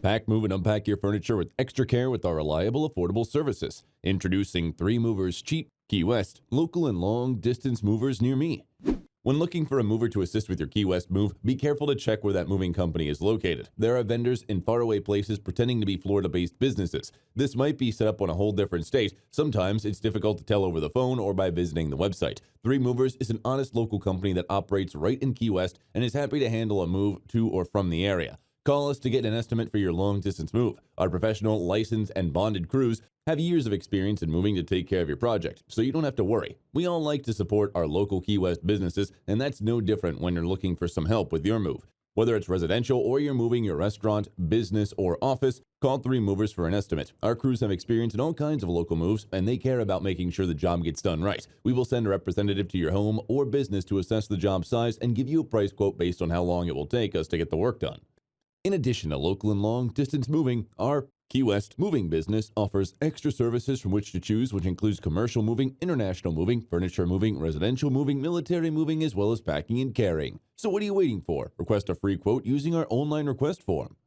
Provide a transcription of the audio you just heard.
Pack, move, and unpack your furniture with extra care with our reliable, affordable services. Introducing 3 Movers Cheap, Key West, local and long-distance movers near me. When looking for a mover to assist with your Key West move, be careful to check where that moving company is located. There are vendors in faraway places pretending to be Florida-based businesses. This might be set up on a whole different state. Sometimes it's difficult to tell over the phone or by visiting the website. 3 Movers is an honest local company that operates right in Key West and is happy to handle a move to or from the area. Call us to get an estimate for your long-distance move. Our professional, licensed, and bonded crews have years of experience in moving to take care of your project, so you don't have to worry. We all like to support our local Key West businesses, and that's no different when you're looking for some help with your move. Whether it's residential or you're moving your restaurant, business, or office, call 3 Movers for an estimate. Our crews have experience in all kinds of local moves, and they care about making sure the job gets done right. We will send a representative to your home or business to assess the job size and give you a price quote based on how long it will take us to get the work done. In addition to local and long-distance moving, our Key West moving business offers extra services from which to choose, which includes commercial moving, international moving, furniture moving, residential moving, military moving, as well as packing and carrying. So what are you waiting for? Request a free quote using our online request form.